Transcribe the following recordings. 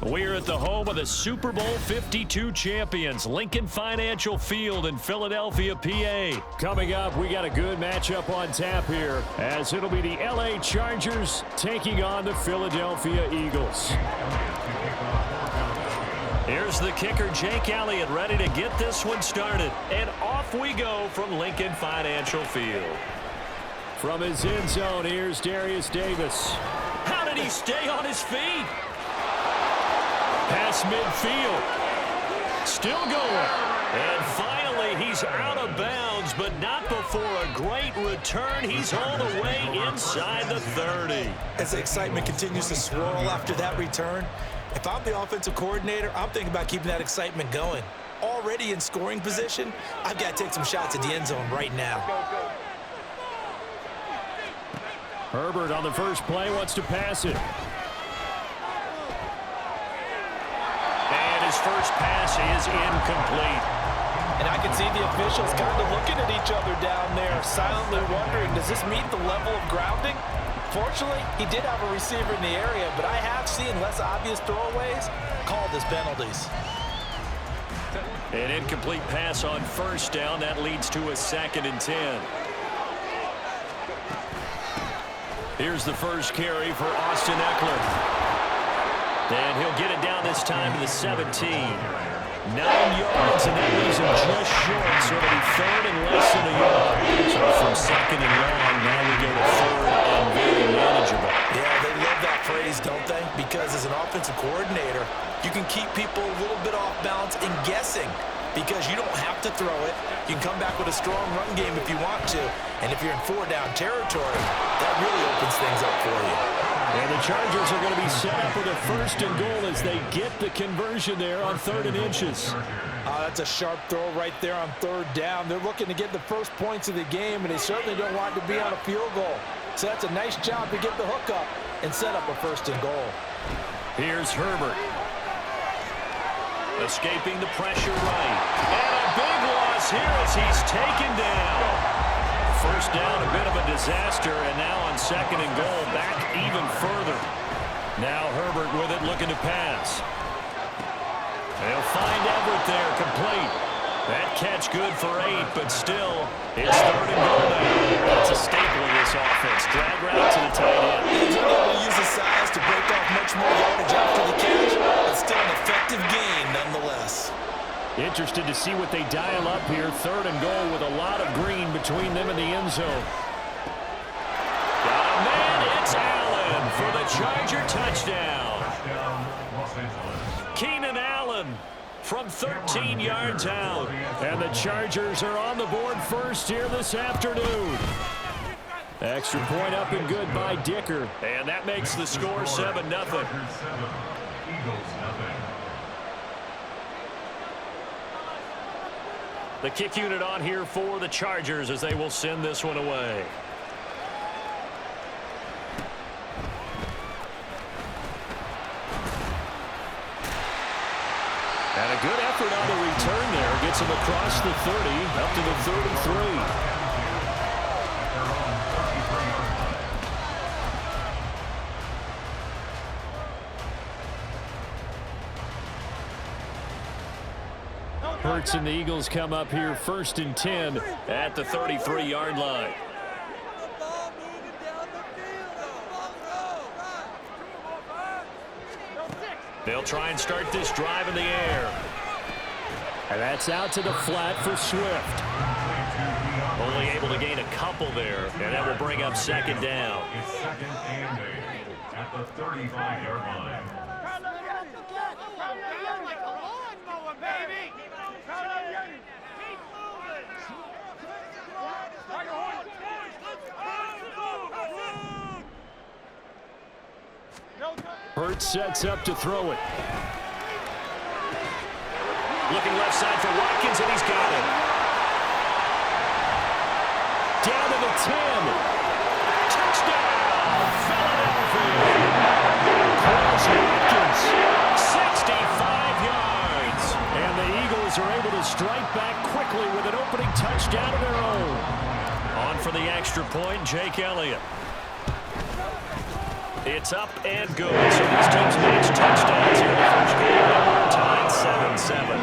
We're at the home of the Super Bowl 52 champions, Lincoln Financial Field in Philadelphia, PA. Coming up, we got a good matchup on tap here, as it'll be the LA Chargers taking on the Philadelphia Eagles. Here's the kicker, Jake Elliott, ready to get this one started. And off we go from Lincoln Financial Field. From his end zone, here's Darius Davis. How did he stay on his feet? Pass midfield. Still going. And finally, he's out of bounds, but not before a great return. He's all the way inside the 30. As the excitement continues to swirl after that return, if I'm the offensive coordinator, I'm thinking about keeping that excitement going. Already in scoring position, I've got to take some shots at the end zone right now. Herbert on the first play wants to pass it. And his first pass is incomplete. And I can see the officials kind of looking at each other down there, silently wondering, does this meet the level of grounding? Fortunately, he did have a receiver in the area, but I have seen less obvious throwaways called as penalties. An incomplete pass on first down. That leads to a 2nd and 10. Here's the first carry for Austin Eckler. And he'll get it down this time to the 17. 9 yards, and that leaves him just short, so it'll be 3rd and less than a yard. So from 2nd and long, now we go to 3rd and very manageable. Yeah, they love that phrase, don't they? Because as an offensive coordinator, you can keep people a little bit off balance and guessing, because you don't have to throw it. You can come back with a strong run game if you want to. And if you're in 4-down territory, that really opens things up for you. And the Chargers are going to be set up with a 1st and goal as they get the conversion there on 3rd and inches. That's a sharp throw right there on 3rd down. They're looking to get the first points of the game, and they certainly don't want to be on a field goal. So that's a nice job to get the hook up and set up a 1st and goal. Here's Herbert. Escaping the pressure right. And a big loss here as he's taken down. First down, a bit of a disaster, and now on 2nd and goal, back even further. Now Herbert with it, looking to pass. They'll find Everett there, complete. That catch good for 8, but still, it's 3rd and goal now. That's a staple of this offense. Drag route to the tight end. He's able to use his size to break off much more yardage after the catch, but still an effective gain nonetheless. Interested to see what they dial up here. 3rd and goal with a lot of green between them and the end zone. Got a man. It's Allen for the Charger touchdown. Keenan Allen from 13 yards out. And the Chargers are on the board first here this afternoon. Extra point up and good by Dicker. And that makes the score 7-0. The kick unit on here for the Chargers as they will send this one away. And a good effort on the return there. Gets him across the 30, up to the 33. Hurts and the Eagles come up here 1st and 10 at the 33-yard line. They'll try and start this drive in the air. And that's out to the flat for Swift. Only able to gain a couple there, and that will bring up 2nd down. It's 2nd and 8 at the 35-yard line. Hurts sets up to throw it. Looking left side for Watkins, and he's got it. Down to the 10. Touchdown, Philadelphia. Chris Watkins, 65 yards. And the Eagles are able to strike back quickly with an opening touchdown of their own. On for the extra point, Jake Elliott. It's up and good. So these teams match touchdowns here in the first quarter. Tied 7-7.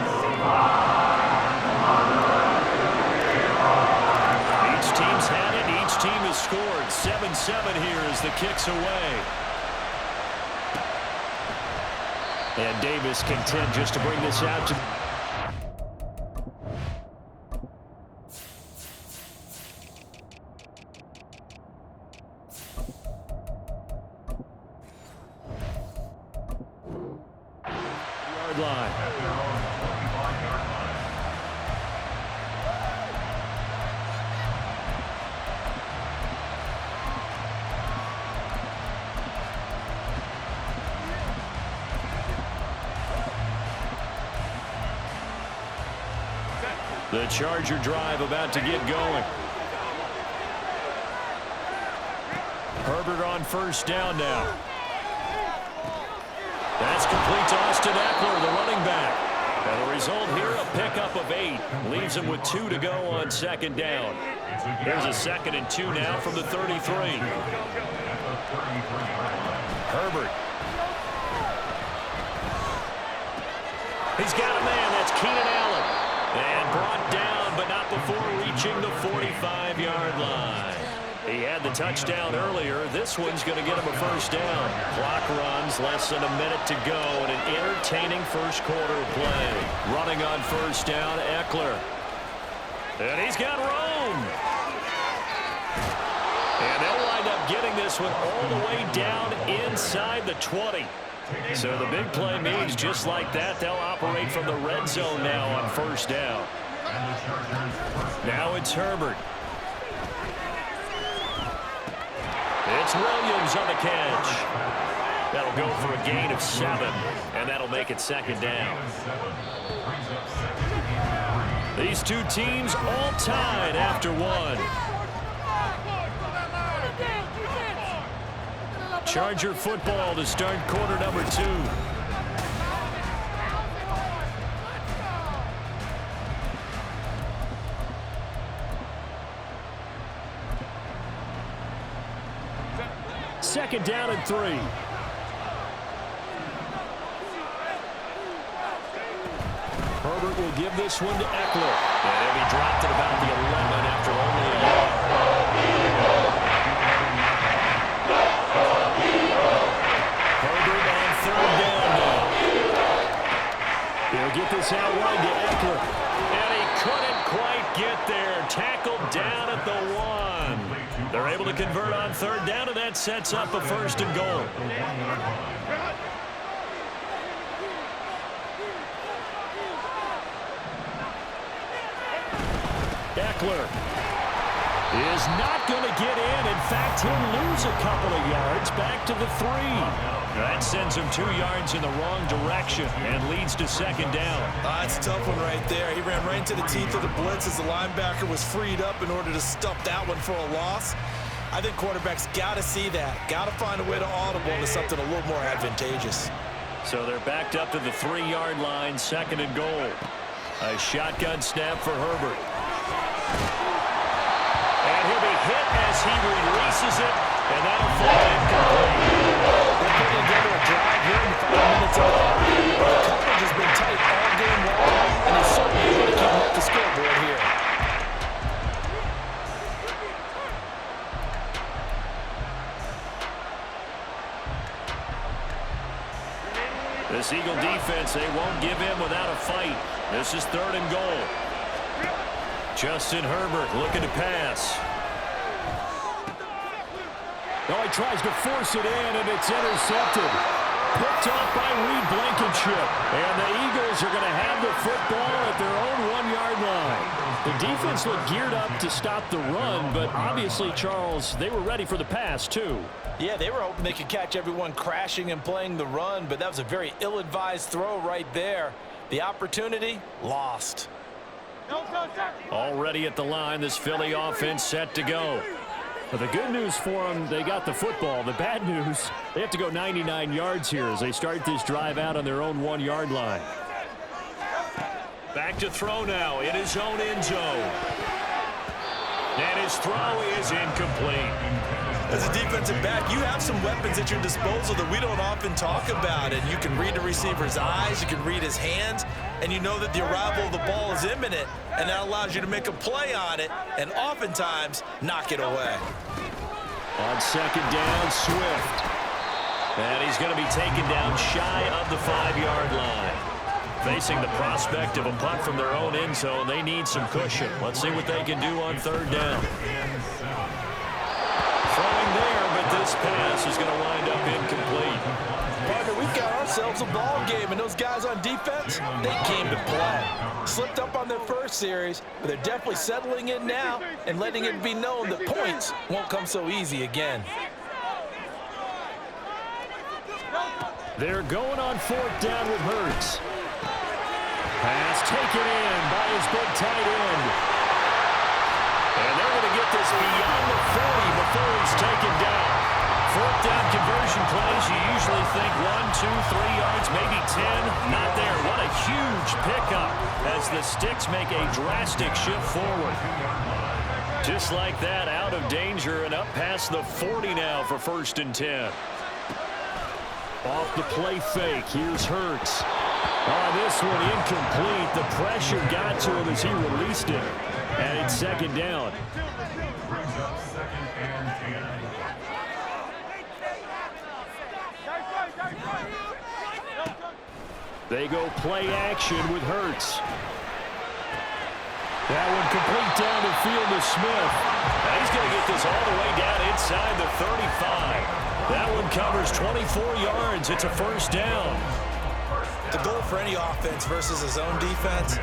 Each team's had it. Each team has scored. 7-7 here as the kick's away. And Davis content just to bring this out to... line. The Charger drive about to get going. Herbert on first down now. That's complete to Austin Eckler, the running back. And the result here, a pickup of 8. Leaves him with 2 to go on second down. Here's a 2nd and 2 now from the 33. Herbert. He's got a man. That's Keenan Allen. And brought down, but not before reaching the 45-yard line. He had the touchdown earlier. This one's going to get him a first down. Clock runs, less than a minute to go, and an entertaining first quarter play. Running on first down, Eckler. And he's got room. And they'll wind up getting this one all the way down inside the 20. So the big play means just like that, they'll operate from the red zone now on first down. Now it's Herbert. It's Williams on the catch. That'll go for a gain of 7, and that'll make it second down. These two teams all tied after 1. Charger football to start quarter number 2. Second down and 3. Herbert will give this one to Eckler. And he'll be dropped at about the 11 after only a yard. Herbert on third down now. He'll get this out wide to Eckler. And he couldn't quite get there. Tackled down at the 1. They're able to convert on third down, and that sets up a first and goal. Eckler is not going to get in. In fact, he'll lose a couple of yards back to the 3. That sends him 2 yards in the wrong direction and leads to second down. That's a tough one right there. He ran right into the teeth of the blitz as the linebacker was freed up in order to stuff that one for a loss. I think quarterbacks got to see that. Got to find a way to audible into something a little more advantageous. So they're backed up to the 3-yard line, second and goal. A shotgun snap for Herbert. And he'll be hit as he releases it, and that'll fall incomplete. They're putting together a drive here in 5 minutes of it. The coverage has been tight all game long, and they certainly want to keep up the scoreboard here. This Eagle defense, they won't give in without a fight. This is third and goal. Justin Herbert looking to pass. Oh, he tries to force it in, and it's intercepted. Picked off by Reed Blankenship. And the Eagles are going to have the football at their own 1-yard line. The defense looked geared up to stop the run, but obviously, Charles, they were ready for the pass, too. Yeah, they were hoping they could catch everyone crashing and playing the run, but that was a very ill-advised throw right there. The opportunity, lost. Already at the line, this Philly offense set to go. But the good news for them, they got the football. The bad news, they have to go 99 yards here as they start this drive out on their own 1-yard line. Back to throw now in his own end zone. And his throw is incomplete. As a defensive back, you have some weapons at your disposal that we don't often talk about. And you can read the receiver's eyes, you can read his hands, and you know that the arrival of the ball is imminent, and that allows you to make a play on it and oftentimes knock it away. On second down, Swift. And he's going to be taken down shy of the 5-yard line. Facing the prospect of a punt from their own end zone, they need some cushion. Let's see what they can do on third down. Throwing there, but this pass is going to wind up incomplete. Partner, we've got ourselves a ball game, and those guys on defense, they came to play. Slipped up on their first series, but they're definitely settling in now and letting it be known that points won't come so easy again. They're going on fourth down with Hurts. Pass taken in by his big tight end. And they're going to get this beyond the 40 before he's taken down. Fourth down conversion plays, you usually think 1, 2, 3 yards, maybe 10. Not there. What a huge pickup as the Sticks make a drastic shift forward. Just like that, out of danger and up past the 40 now for 1st and 10. Off the play fake, here's Hurts. Oh, this one incomplete. The pressure got to him as he released it. And it's second down. Brings up 2nd and 10. They go play action with Hurts. That one complete down the field to Smith. And he's going to get this all the way down inside the 35. That one covers 24 yards. It's a 1st down. The goal for any offense versus his own defense,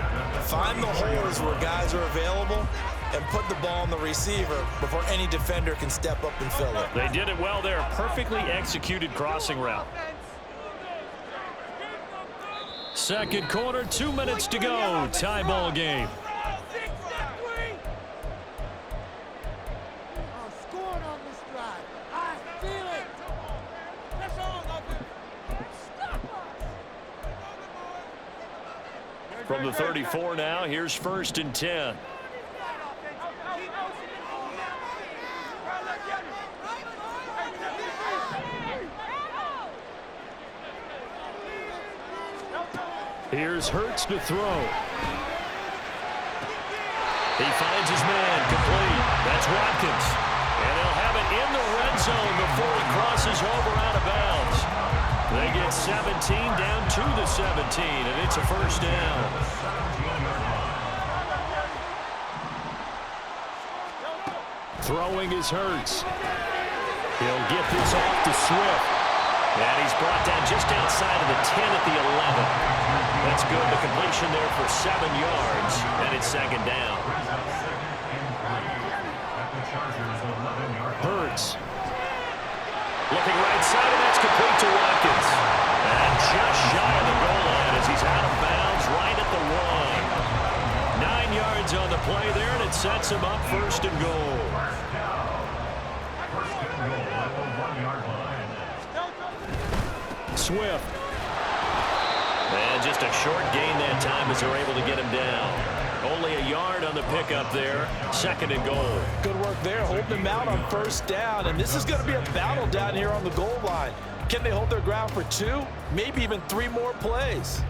find the holes where guys are available and put the ball on the receiver before any defender can step up and fill it. They did it well there. Perfectly executed crossing route. Second quarter, 2 minutes to go. Tie ball game. From the 34 now, here's 1st and 10. Here's Hurts to throw. He finds his man, complete. That's Watkins. And they'll have it in the red zone before he crosses over out of bounds. They get 17 down to the 17, and it's a 1st down. Throwing is Hurts. He'll get this off to Swift. And he's brought down just outside of the 10 at the 11. That's good. The completion there for 7 yards, and it's second down. Hurts. Looking right side, and that's complete to Watkins. And just shy of the goal line as he's out of bounds right at the 1. 9 yards on the play there, and it sets him up 1st and goal. Swift. And just a short gain that time as they're able to get him down. Only a yard on the pickup there. 2nd and goal. Good work there, holding him out on 1st down. And this is going to be a battle down here on the goal line. Can they hold their ground for 2, maybe even 3 more plays?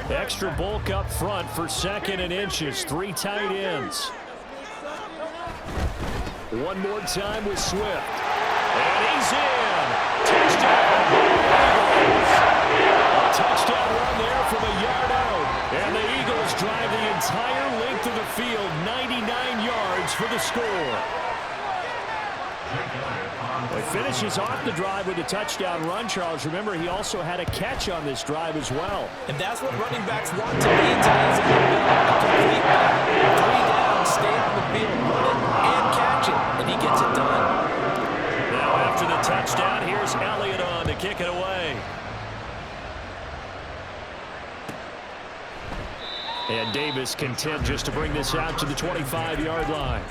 Extra bulk up front for 2nd and inches. 3 tight ends. One more time with Swift. And he's in. Touchdown. A touchdown run there from a yard out. And the Eagles drive the entire length of the field, 99 yards for the score. He finishes off the drive with a touchdown run, Charles. Remember, he also had a catch on this drive as well. And that's what running backs want to be in today's NFL. A complete back. 3 down, stay on the field, run it, and catch it. And he gets it done. Now after the touchdown, here's Elliott on to kick it away. And Davis content just to bring this out to the 25-yard line.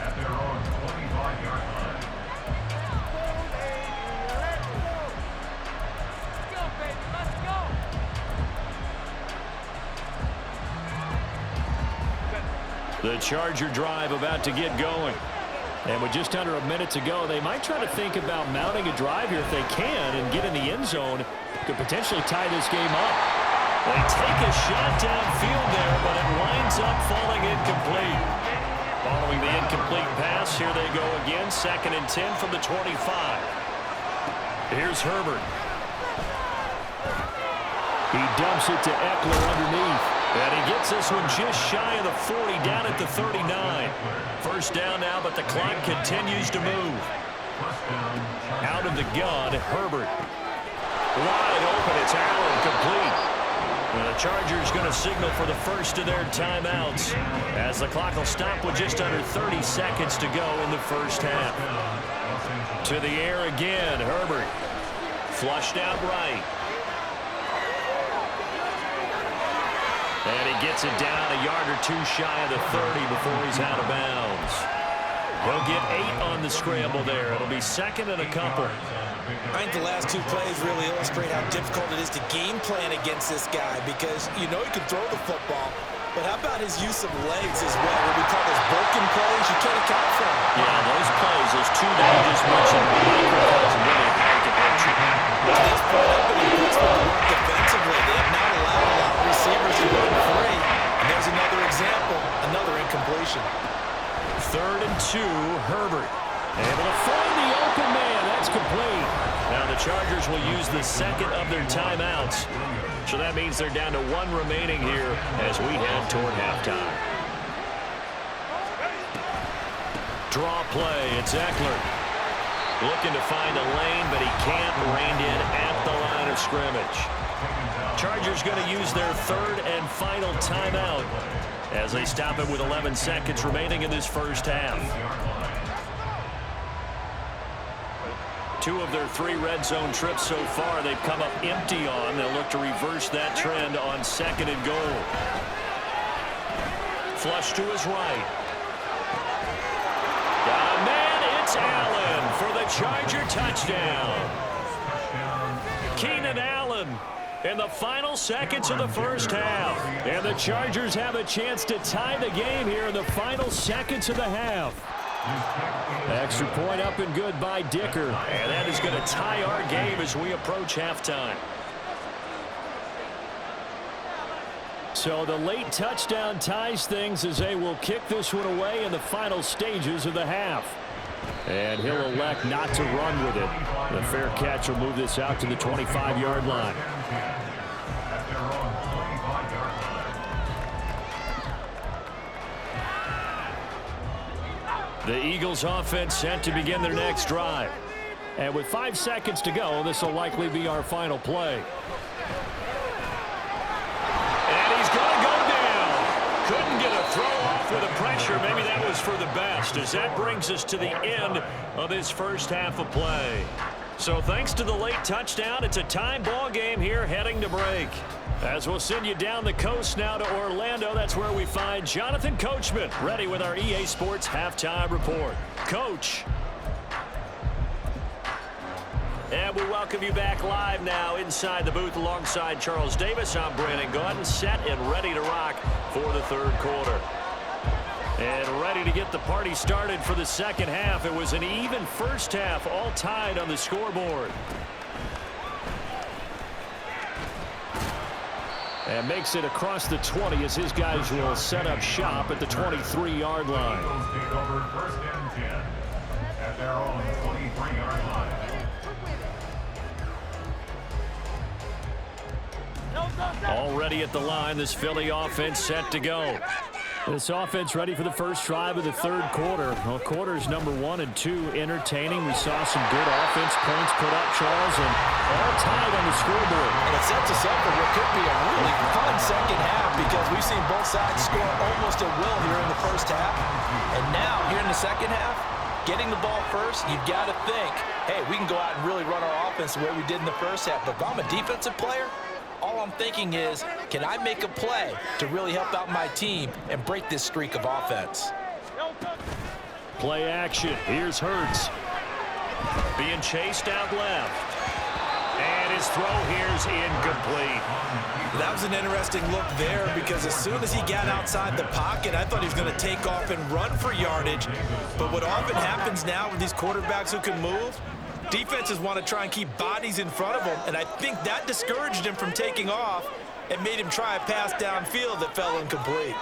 The Charger drive about to get going. And with just under a minute to go, they might try to think about mounting a drive here if they can and get in the end zone. Could potentially tie this game up. They take a shot downfield there, but it winds up falling incomplete. Following the incomplete pass, here they go again. 2nd and 10 from the 25. Here's Herbert. He dumps it to Eckler underneath. And he gets this one just shy of the 40, down at the 39. First down now, but the clock continues to move. Out of the gun, Herbert. Wide open, it's Allen, complete. And the Chargers going to signal for the first of their timeouts, as the clock will stop with just under 30 seconds to go in the first half. To the air again, Herbert. Flushed out right. And he gets it down a yard or 2 shy of the 30 before he's out of bounds. He'll get 8 on the scramble there. It'll be 2nd and a couple. I think the last 2 plays really illustrate how difficult it is to game plan against this guy, because you know he can throw the football, but how about his use of legs as well? What we call those broken plays, you can't account for them. Yeah, those plays, those 2 that you just mentioned, really hard to picture. At this point, I've been impressed with the work defensively. They have not allowed a lot of receivers to run free. And there's another example, another incompletion. 3rd and 2, Herbert. Able to find the open man. That's complete. Now the Chargers will use the 2nd of their timeouts. So that means they're down to 1 remaining here as we head toward halftime. Draw play. It's Eckler. Looking to find a lane, but he can't. Reined in at the line of scrimmage. Chargers going to use their 3rd and final timeout as they stop it with 11 seconds remaining in this first half. 2 of their 3 red zone trips so far they've come up empty on. They'll look to reverse that trend on 2nd and goal. Flush to his right. Got a man, it's Allen for the Charger touchdown. Keenan Allen in the final seconds of the first half. And the Chargers have a chance to tie the game here in the final seconds of the half. Extra point up and good by Dicker. And that is going to tie our game as we approach halftime. So the late touchdown ties things as they will kick this one away in the final stages of the half. And he'll elect not to run with it. The fair catch will move this out to the 25-yard line. The Eagles offense set to begin their next drive. And with 5 seconds to go, this will likely be our final play. And he's going to go down. Couldn't get a throw off with the pressure. Maybe that was for the best, as that brings us to the end of this first half of play. So thanks to the late touchdown, it's a tie ball game here heading to break. As we'll send you down the coast now to Orlando, that's where we find Jonathan Coachman, ready with our EA Sports Halftime Report. Coach. And we welcome you back live now inside the booth alongside Charles Davis. I'm Brandon Gordon, set and ready to rock for the 3rd quarter. And ready to get the party started for the 2nd half. It was an even first half, all tied on the scoreboard. And makes it across the 20 as his guys will set up shop at the 23-yard line. Eagles take over 1st and 10 at their own 23-yard line. Already at the line, this Philly offense set to go. This offense ready for the first drive of the 3rd quarter. Well, quarters number 1 and 2 entertaining. We saw some good offense points put up, Charles, and all tied on the scoreboard. And it sets us up for what could be a really fun 2nd half, because we've seen both sides score almost at will here in the first half. And now, here in the 2nd half, getting the ball first, you've got to think, hey, we can go out and really run our offense the way we did in the first half. But if I'm a defensive player, all I'm thinking is, can I make a play to really help out my team and break this streak of offense? Play action. Here's Hurts. Being chased out left. And his throw here's incomplete. That was an interesting look there because as soon as he got outside the pocket, I thought he was going to take off and run for yardage. But what often happens now with these quarterbacks who can move, defenses want to try and keep bodies in front of them, and I think that discouraged him from taking off and made him try a pass downfield that fell incomplete.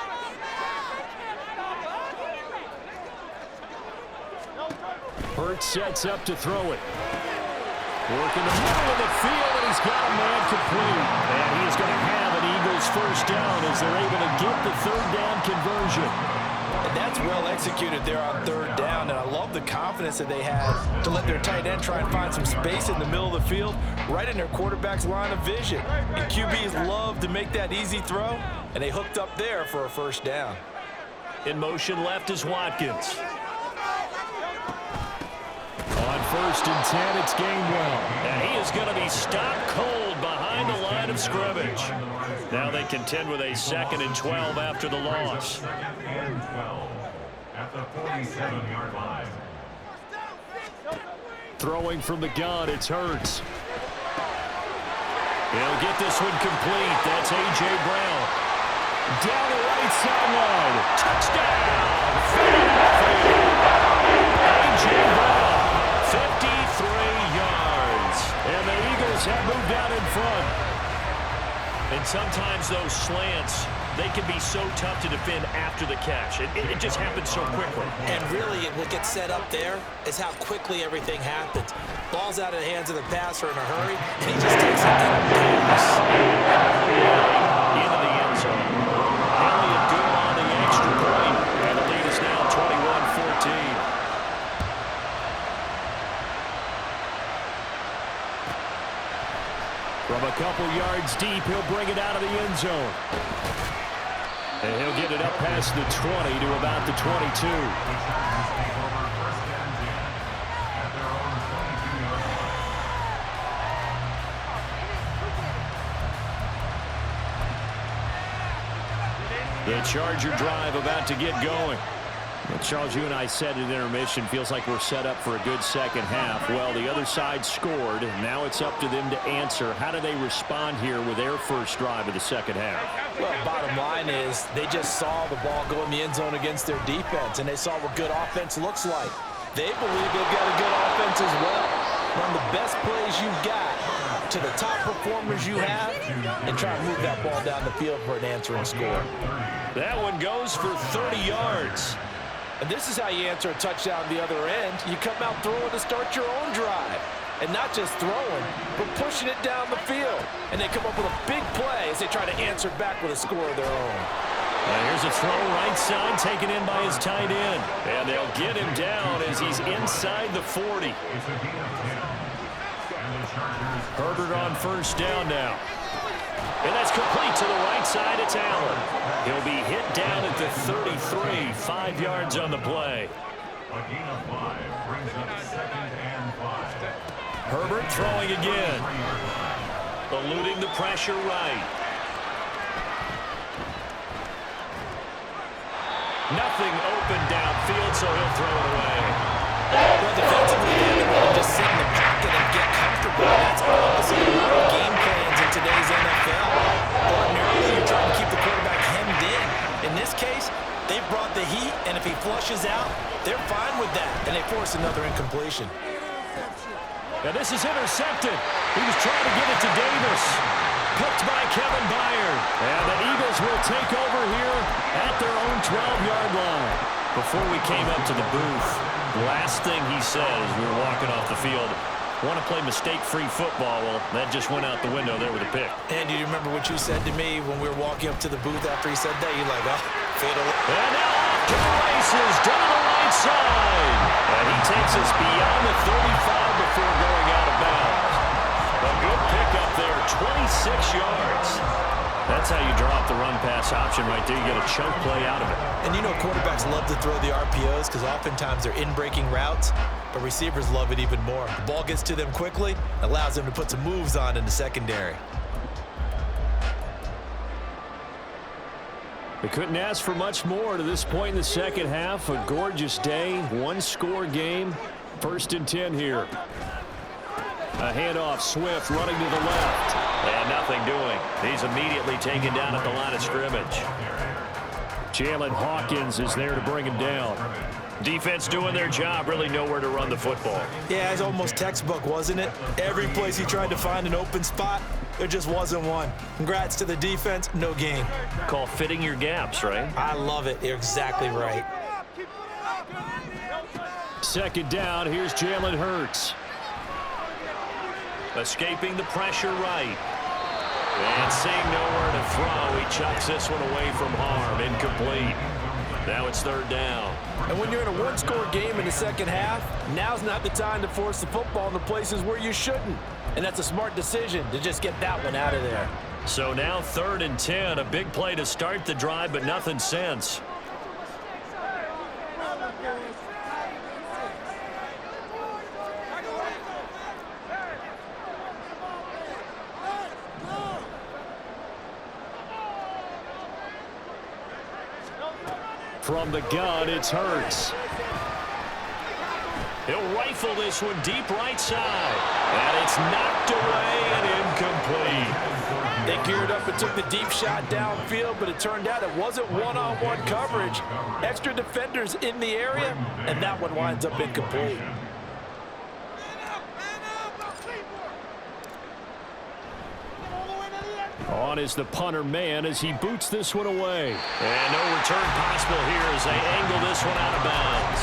Hurts sets up to throw it. Working the middle of the field, and he's got a man complete. And he is going to have an Eagles first down as they're able to get the third down conversion. And that's well executed there on third down, and I love the confidence that they had to let their tight end try and find some space in the middle of the field, right in their quarterback's line of vision. And QBs love to make that easy throw, and they hooked up there for a first down. In motion left is Watkins. On 1st and 10, it's Gainwell. And he is going to be stopped cold behind the line of scrimmage. Now they contend with a 2nd and 12 after the loss. 2nd and 12 at the 47-yard line. Throwing from the gun, it's Hurts. He'll get this one complete. That's A.J. Brown. Down the right sideline. Touchdown! A.J. Brown. 53 yards. And the Eagles have moved out in front. And sometimes those slants, they can be so tough to defend after the catch. It just happens so quickly. And really, what gets set up there is how quickly everything happens. Ball's out of the hands of the passer in a hurry, and he just takes it and pass. Into the end zone. Elliott good on the extra point. And the lead is now 21-14. From a couple yards deep, he'll bring it out of the end zone. And he'll get it up past the 20 to about the 22. The Charger drive about to get going. Well, Charles, you and I said at intermission, feels like we're set up for a good second half. Well, the other side scored. Now it's up to them to answer. How do they respond here with their first drive of the second half? Well, bottom line is they just saw the ball go in the end zone against their defense, and they saw what good offense looks like. They believe they've got a good offense as well. Run the best plays you've got to the top performers you have and try to move that ball down the field for an answering score. That one goes for 30 yards. And this is how you answer a touchdown the other end. You come out throwing to start your own drive. And not just throwing, but pushing it down the field. And they come up with a big play as they try to answer back with a score of their own. And here's a throw right side taken in by his tight end. And they'll get him down as he's inside the 40. Herbert on first down now. And that's complete to the right side. It's Allen. He'll be hit down at the 33, 5 yards on the play. A gain of 5 brings up 2nd and 5. Herbert throwing again. Eluding the pressure right. Nothing open downfield, so he'll throw it away. Well, defensively, they can just sit in the pocket and get comfortable. That's opposite a lot of game plans in today's NFL. Ordinarily, you're trying to keep the quarterback hemmed in. In this case, they brought the heat, and if he flushes out, they're fine with that, and they force another incompletion. Now this is intercepted. He was trying to get it to Davis. Picked by Kevin Byard. And the Eagles will take over here at their own 12-yard line. Before we came up to the booth, last thing he said as we were walking off the field, want to play mistake-free football. Well, that just went out the window there with a pick. And do you remember what you said to me when we were walking up to the booth after he said that? You're like, oh, fatal. And now off to the races, down the right side. And he takes us beyond the 35 before going out of bounds. A good pickup there, 26 yards. That's how you drop the run-pass option right there. You get a chunk play out of it. And you know quarterbacks love to throw the RPOs because oftentimes they're in-breaking routes, but receivers love it even more. The ball gets to them quickly, allows them to put some moves on in the secondary. They couldn't ask for much more to this point in the second half. A gorgeous day, one-score game. 1st and 10 here. A handoff, Swift running to the left. And nothing doing. He's immediately taken down at the line of scrimmage. Jalen Hawkins is there to bring him down. Defense doing their job, really nowhere to run the football. Yeah, it's almost textbook, wasn't it? Every place he tried to find an open spot, there just wasn't one. Congrats to the defense, no gain. Call fitting your gaps, right? I love it. You're exactly right. Second down, here's Jalen Hurts. Escaping the pressure right. And seeing nowhere to throw, he chucks this one away from harm. Incomplete. Now it's third down. And when you're in a one-score game in the second half, now's not the time to force the football in the places where you shouldn't. And that's a smart decision to just get that one out of there. So now 3rd and 10, a big play to start the drive, but nothing since. From the gun, it's Hurts. He'll rifle this one deep right side. And it's knocked away and incomplete. They geared up and took the deep shot downfield, but it turned out it wasn't one-on-one coverage. Extra defenders in the area, and that one winds up incomplete. On is the punter man as he boots this one away. And no return possible here as they angle this one out of bounds.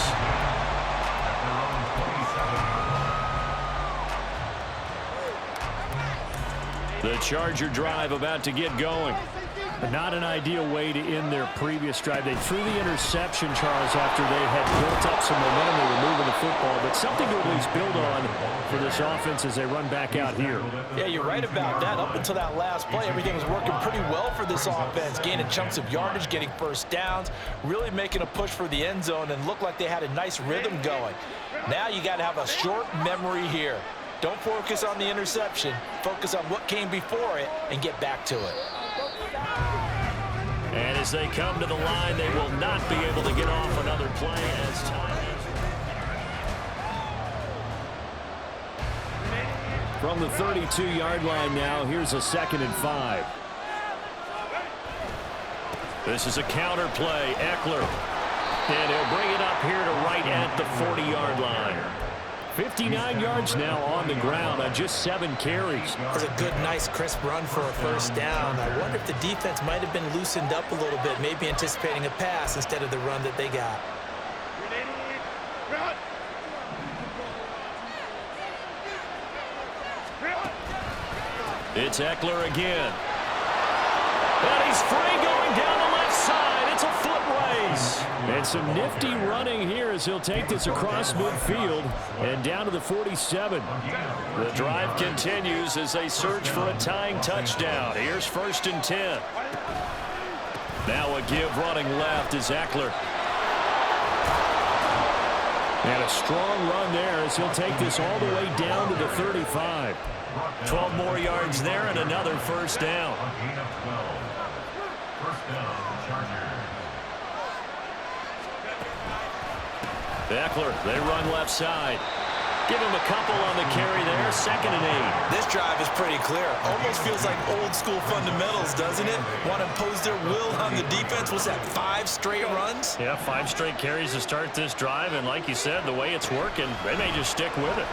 The Charger drive about to get going. Not an ideal way to end their previous drive. They threw the interception, Charles, after they had built up some momentum. They were moving the football, but something to at least build on for this offense as they run back out here. Yeah, you're right about that. Up until that last play, everything was working pretty well for this offense, gaining chunks of yardage, getting first downs, really making a push for the end zone, and looked like they had a nice rhythm going. Now you got to have a short memory here. Don't focus on the interception. Focus on what came before it and get back to it. And as they come to the line, they will not be able to get off another play as time. From the 32-yard line now, here's a 2nd and 5. This is a counter play. Eckler. And he'll bring it up here to right at the 40-yard line. 59 yards now on the ground on just 7 carries. It's a good, nice, crisp run for a first down. I wonder if the defense might have been loosened up a little bit, maybe anticipating a pass instead of the run that they got. It's Eckler again. And he's free going down the left side. It's a foot race. And some nifty running here as he'll take this across midfield and down to the 47. The drive continues as they search for a tying touchdown. Here's 1st and 10. Now a give running left is Eckler. And a strong run there as he'll take this all the way down to the 35. 12 more yards there and another first down. Eckler, they run left side. Give him a couple on the carry there. 2nd and 8. This drive is pretty clear. Almost feels like old school fundamentals, doesn't it? Want to impose their will on the defense. What's that, 5 straight runs? Yeah, 5 straight carries to start this drive. And like you said, the way it's working, they may just stick with it.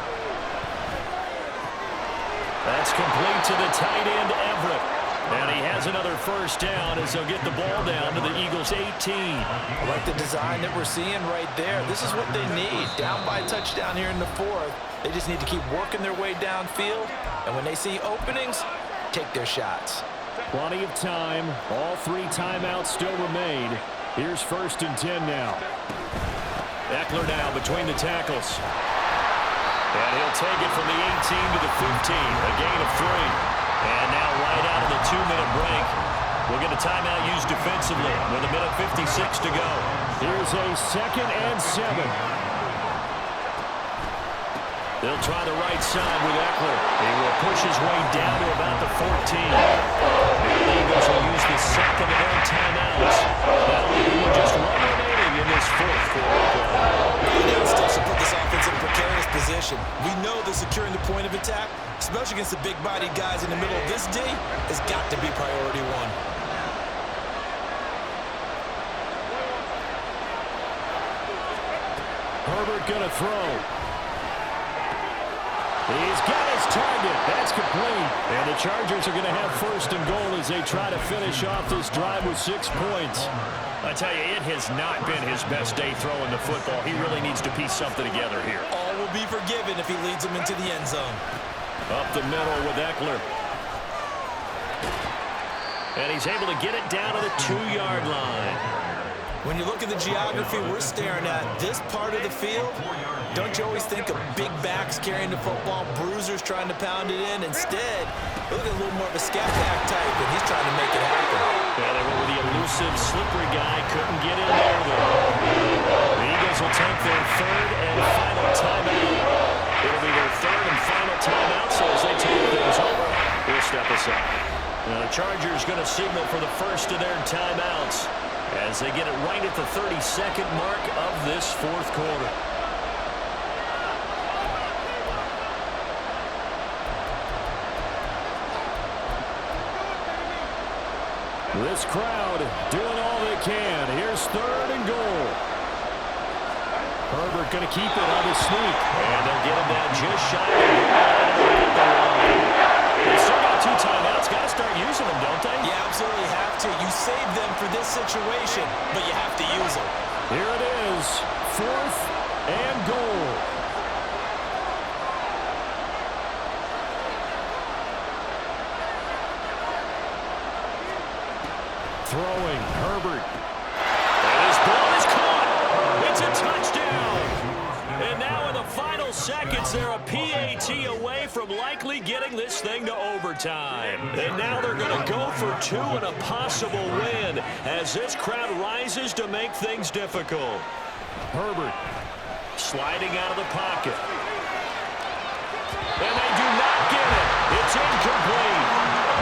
That's complete to the tight end, Everett. And he has another first down as they'll get the ball down to the Eagles' 18. I like the design that we're seeing right there. This is what they need. Down by a touchdown here in the 4th. They just need to keep working their way downfield. And when they see openings, take their shots. Plenty of time. All 3 timeouts still remain. Here's 1st and 10 now. Eckler now between the tackles. And he'll take it from the 18 to the 15. A gain of 3. And now right out of the 2-minute break, we'll get a timeout used defensively with 1:56 to go. Here's a 2nd and 7. They'll try the right side with Eckler. He will push his way down to about the 14. The Eagles will use the 2nd of their timeouts. That'll leave with just 1 remaining in this 4th quarter. Still should put this offense in a precarious position. situation. We know that securing the point of attack, especially against the big-bodied guys in the middle of this D, has got to be priority one. Herbert gonna throw. He's got his target. That's complete. And the Chargers are going to have first and goal as they try to finish off this drive with 6 points. I tell you, it has not been his best day throwing the football. He really needs to piece something together here. All will be forgiven if he leads them into the end zone. Up the middle with Eckler. And he's able to get it down to the 2-yard line. When you look at the geography we're staring at, this part of the field, don't you always think of big backs carrying the football, bruisers trying to pound it in? Instead, look at a little more of a scat back type, and he's trying to make it happen. Yeah, they went with the elusive, slippery guy. Couldn't get in there, though. The Eagles will take their third and final timeout. It'll be their third and final timeout, so as they take things over, we'll step aside. Now, the Chargers going to signal for the first of their timeouts as they get it right at the 32nd mark of this fourth quarter. This crowd doing all they can. Here's third and goal. Herbert going to keep it on his sneak. And they'll get him down just shy of the line. They still got 2 timeouts. Got to start using them, don't they? You absolutely have to. You save them for this situation, but you have to use them. Here it is. Fourth and goal. Throwing, Herbert. And his ball is caught. It's a touchdown. And now in the final seconds, they're a PAT away from likely getting this thing to overtime. And now they're going to go for 2 and a possible win as this crowd rises to make things difficult. Herbert sliding out of the pocket. And they do not get it. It's incomplete.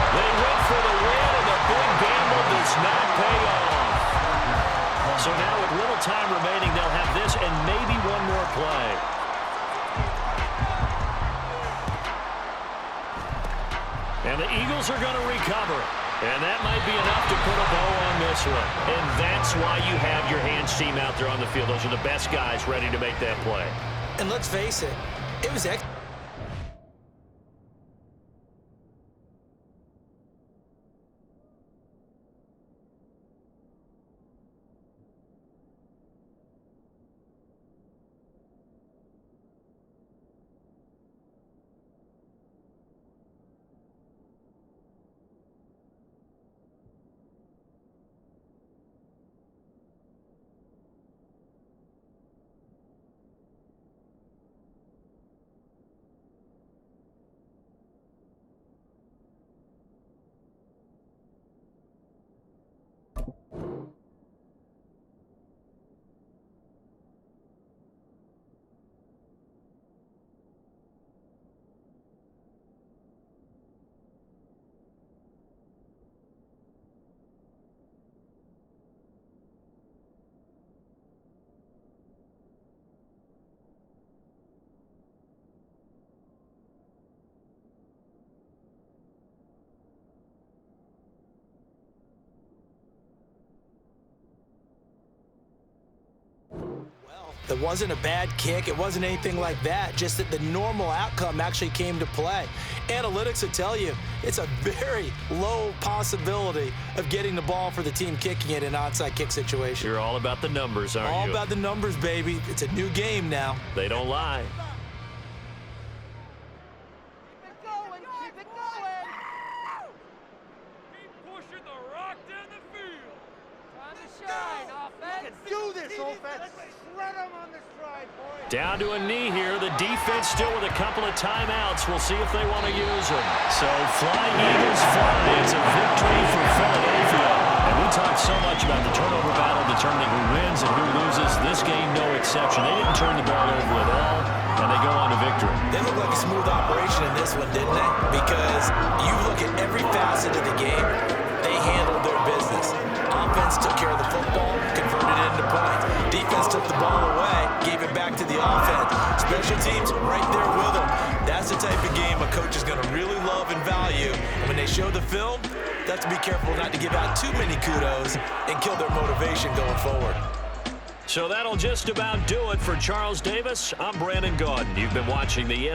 They went for the win, and the big gamble does not pay off. So now with little time remaining, they'll have this and maybe one more play. And the Eagles are going to recover. And that might be enough to put a bow on this one. And that's why you have your hands team out there on the field. Those are the best guys ready to make that play. And let's face it, it was excellent. It wasn't a bad kick. It wasn't anything like that. Just that the normal outcome actually came to play. Analytics will tell you it's a very low possibility of getting the ball for the team kicking it in an onside kick situation. You're all about the numbers, aren't you? All about the numbers, baby. It's a new game now. They don't lie. Keep it going. Keep it going. Keep pushing the rock down the field. Time to shine, offense. Do this, offense. Shred them on this drive, boys. Down to a knee here. The defense still with a couple of timeouts. We'll see if they want to use them. So flying Eagles fly. It's a victory for Philadelphia. And we talked so much about the turnover battle determining who wins and who loses. This game, no exception. They didn't turn the ball over at all, and they go on to victory. They look like a smooth operation in this one, didn't they? Because you look at every facet of the game, they handled their business. Offense took care of the football, converted it into points. Defense took the ball away, gave it back to the offense. Special teams, right there with them. That's the type of game a coach is going to really love and value. And when they show the film, they have to be careful not to give out too many kudos and kill their motivation going forward. So that'll just about do it for Charles Davis. I'm Brandon Gaudin. You've been watching the